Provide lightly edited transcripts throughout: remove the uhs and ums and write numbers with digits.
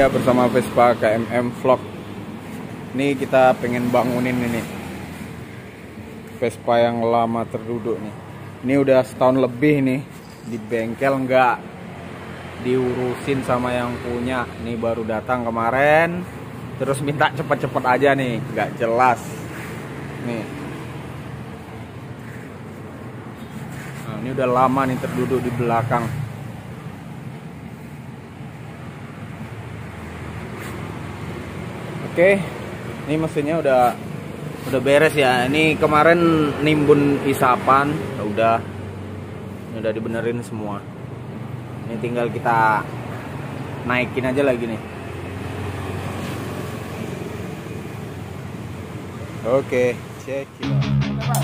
ya bersama Vespa KMM Vlog. Ini kita pengen bangunin ini Vespa yang lama terduduk nih. Ini udah setahun lebih nih di bengkel, nggak diurusin sama yang punya. Nih baru datang kemarin, terus minta cepet-cepet aja nih, nggak jelas nih. Nah, ini udah lama nih terduduk di belakang. Oke, ini mesinnya udah beres ya. Ini kemarin nimbun isapan, udah dibenerin semua. Ini tinggal kita naikin aja lagi nih. Oke, check it out.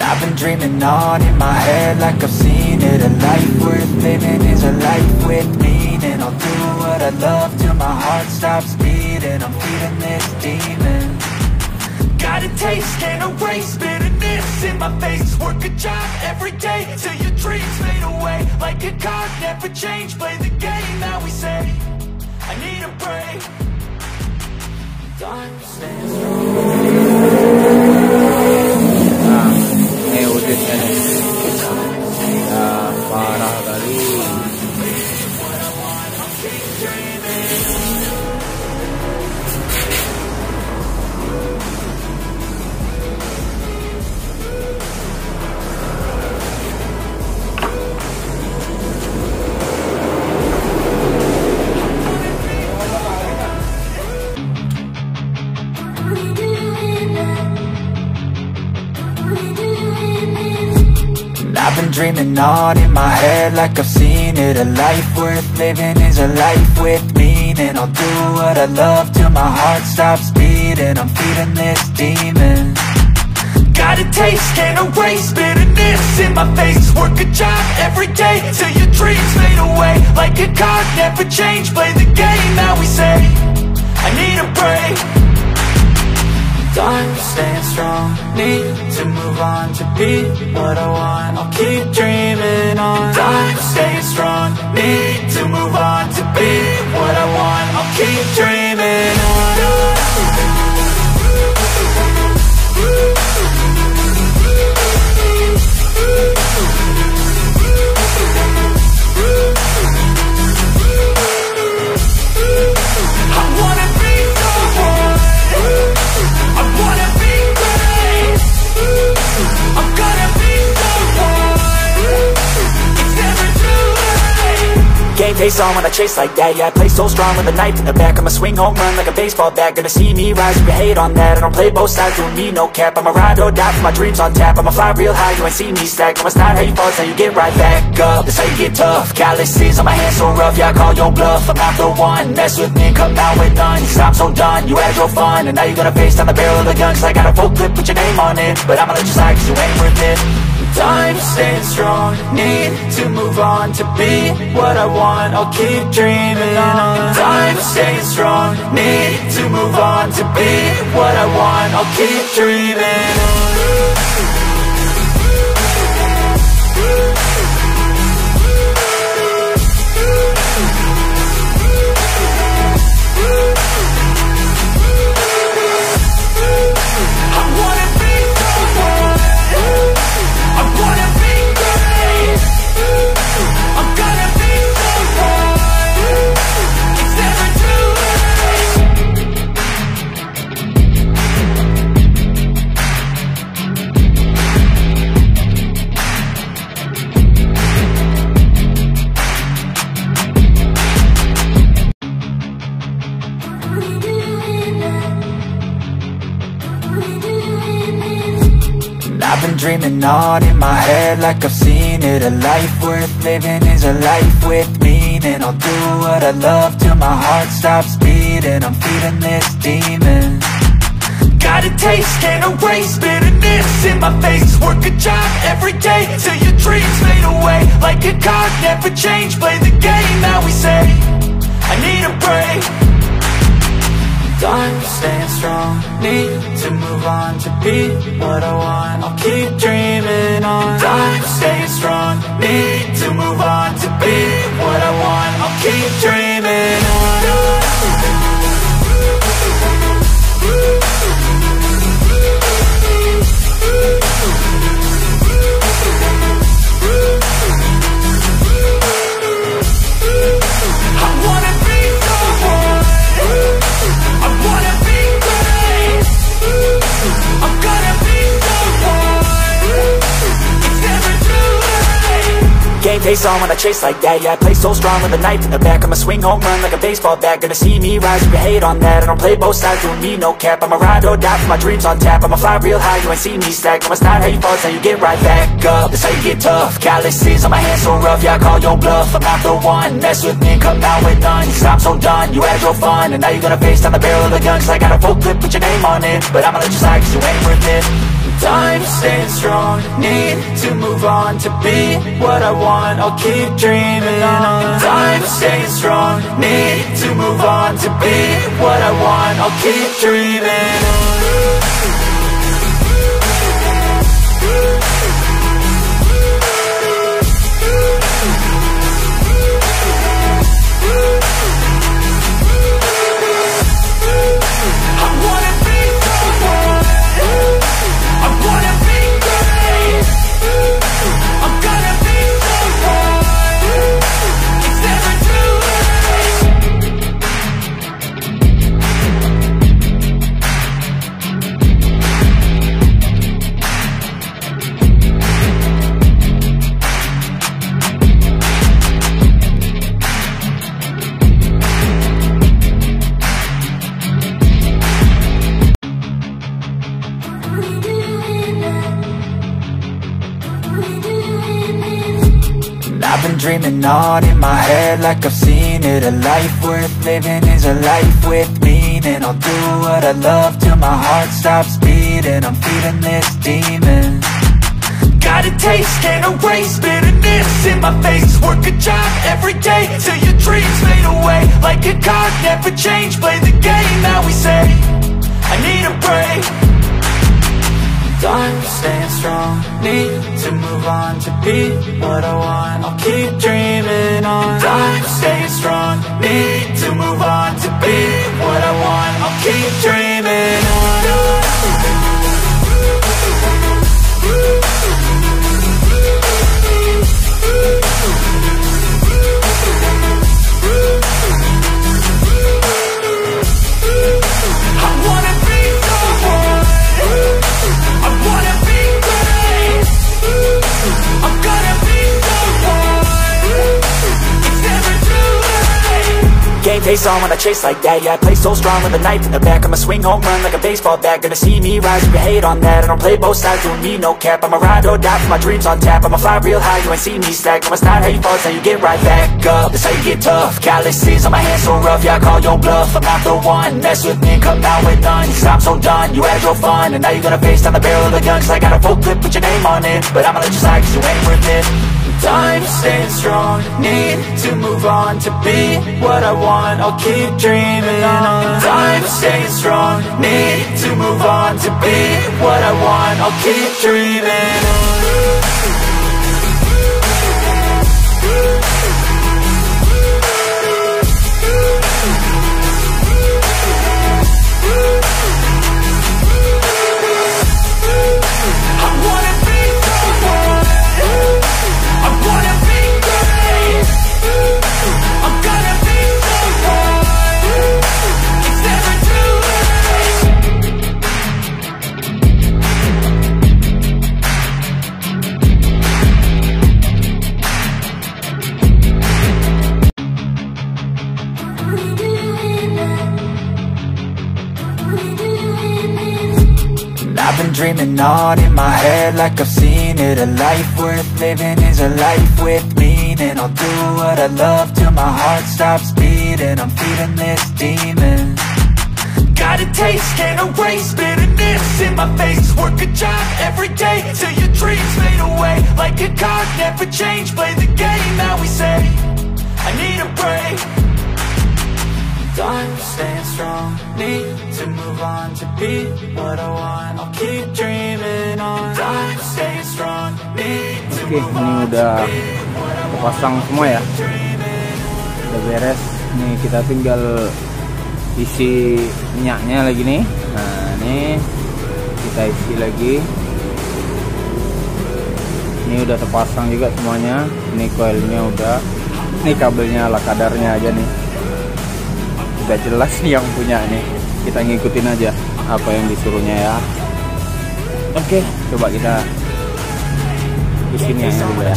I've been dreaming on in my head like I've seen it. A life worth living is a life with meaning. I'll do what I love till my heart stops beating. I'm feeding this demon. Got a taste, can't erase bitterness in my face. Work a job every day till your dreams fade away. Like a card, never change. Play the game that we say. I need a break. Time stands strong. Wujudnya nih ya, parah kali. I've been dreaming on in my head like I've seen it. A life worth living is a life with meaning. I'll do what I love till my heart stops beating. I'm feeding this demon. Got a taste, can't erase bitterness in my face. Work a job every day till your dreams fade away. Like a card, never change. Play the game that we say. I need a break. Time staying strong, need to move on to be what I want. I'll keep dreaming on. Time staying strong, need to move on to be what I want. I'll keep dreaming on. Game face on when I chase like that. Yeah, I play so strong with a knife in the back. I'ma swing home run like a baseball bat. Gonna see me rise if you hate on that. I don't play both sides, doing me no cap. I'ma ride or die for my dreams on tap. I'ma fly real high, you ain't see me stack. I'ma start how you fall, so you get right back up. That's how you get tough. Calluses on my hands so rough, yeah, I call your bluff. I'm not the one, mess with me, come out with none. Cause I'm so done, you had your fun. And now you're gonna face down the barrel of the gun. Cause I got a full clip with your name on it. But I'ma let you slide cause you ain't worth it. Time staying strong, need to move on to be what I want. I'll keep dreaming on. Time staying strong, need to move on to be what I want. I'll keep dreaming on. I've been dreaming on in my head like I've seen it. A life worth living is a life with meaning. I'll do what I love till my heart stops beating. I'm feeding this demon. Got a taste, can't erase bitterness in my face. Work a job every day till your dreams fade away. Like a card, never change. Play the game that we say. I need a break. Time staying strong, need to move on to be what I want. I'll keep dreaming on. I'm staying strong, need to move on to be what I want. I'll keep dreaming on. Game face on when I chase like that. Yeah, I play so strong with a knife in the back. I'ma swing home run like a baseball bat. Gonna see me rise, you can hate on that. I don't play both sides, doing me no cap. I'm a ride or die for my dreams on tap. I'ma fly real high, you ain't see me stack. No, it's not how you fall, it's how you get right back up. That's how you get tough. Calluses on my hands so rough, yeah, I call your bluff. I'm not the one, mess with me and come down with none. Cause I'm so done, you had your fun. And now you're gonna face down the barrel of the gun. Cause I got a full clip with your name on it. But I'ma let you slide cause you ain't worth it. I'm staying strong, need to move on to be what I want. I'll keep dreaming on. I'm staying strong, need to move on to be what I want. I'll keep dreaming on. Dreaming on in my head like I've seen it. A life worth living is a life with meaning. I'll do what I love till my heart stops beating. I'm feeding this demon. Got a taste, can't erase bitterness in my face. Work a job every day till your dreams fade away. Like a card, never change, play the game that we say. I need a break. I'm staying strong, need to move on to be what I want. I'll keep dreaming on. I'm staying strong, need to move on to be what I want. I'll keep dreaming on. Game face on when I chase like that. Yeah, I play so strong with a knife in the back. I'ma swing home run like a baseball bat. Gonna see me rise, you can hate on that. I don't play both sides, doing me no cap. I'ma ride or die for my dreams on tap. I'ma fly real high, you ain't see me stack. No, it's not how you fall, it's how you get right back up. That's how you get tough. Calluses on my hands so rough, yeah, I call your bluff. I'm not the one, mess with me and come down with none. Cause I'm so done, you had your fun. And now you're gonna face down the barrel of the gun. Cause I got a full clip with your name on it. But I'ma let you slide cause you ain't worth it. I'm staying strong, need to move on to be what I want. I'll keep dreaming on. I'm staying strong, need to move on to be what I want. I'll keep dreaming on. I've been dreaming on in my head like I've seen it. A life worth living is a life with meaning. I'll do what I love till my heart stops beating. I'm feeding this demon. Got a taste, can't erase bitterness in my face. Work a job every day till your dreams fade away. Like a card, never change, play the game that we say. I need a break. I'm staying strong, need to move on to be what I want. I'll keep dreaming on. I'm staying strong, need to move on. Oke, ini udah pasang semua ya. Udah beres. Nih kita tinggal isi minyaknya lagi nih. Nah, ini kita isi lagi. Ini udah terpasang juga semuanya. Ini coilnya udah. Ini kabelnya ala kadarnya aja nih. Udah jelas nih yang punya nih. Kita ngikutin aja apa yang disuruhnya ya. Oke, coba kita isi minyaknya dulu ya.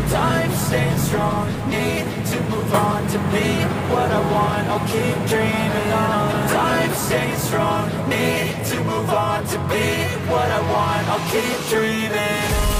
I'm staying strong, need to move on to be what I want. I'll keep dreaming on. I'm staying strong, need to move on to be what I want. I'll keep dreaming.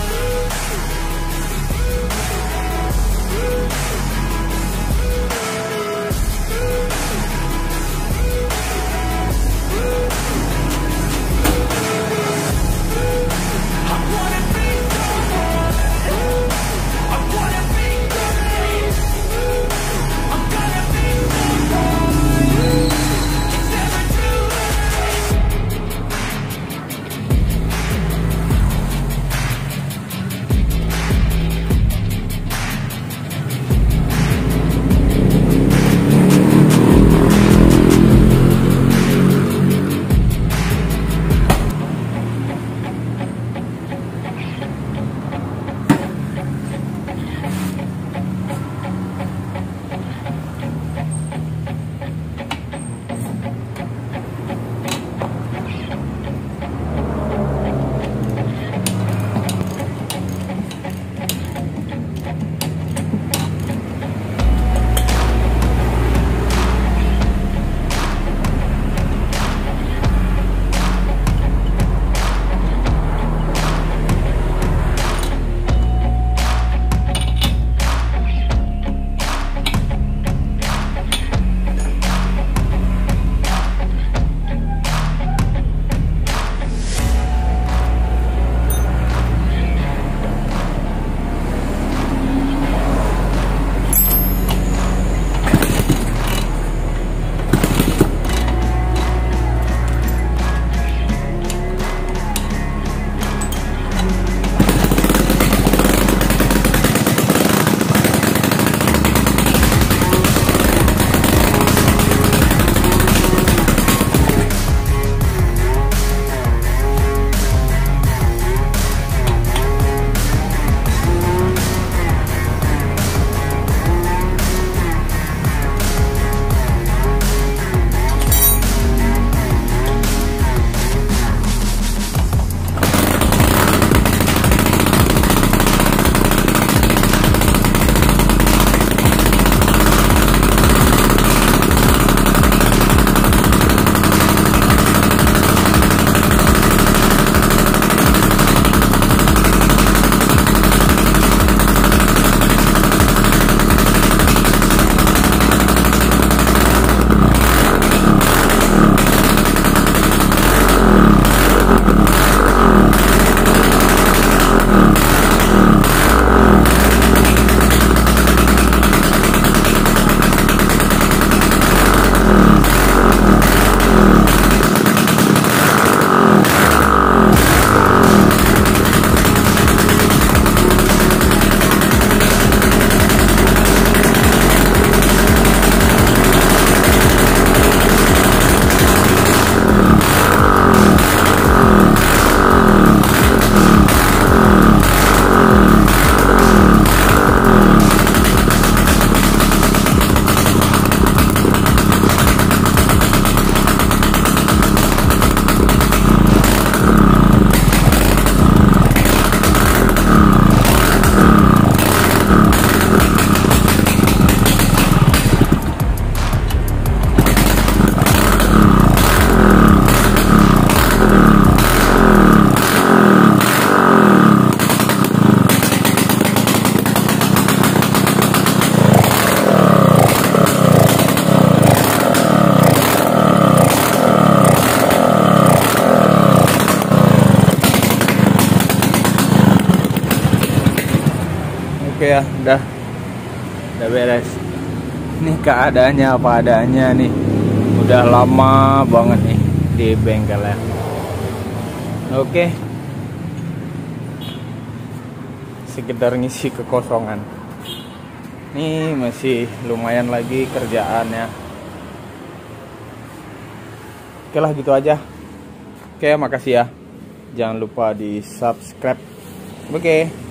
Oke ya, udah beres. Ini keadaannya apa adanya nih. Udah lama banget nih di bengkel ya. Oke, sekedar ngisi kekosongan. Ini masih lumayan lagi kerjaannya. Oke lah, gitu aja. Oke, makasih ya. Jangan lupa di subscribe. Oke.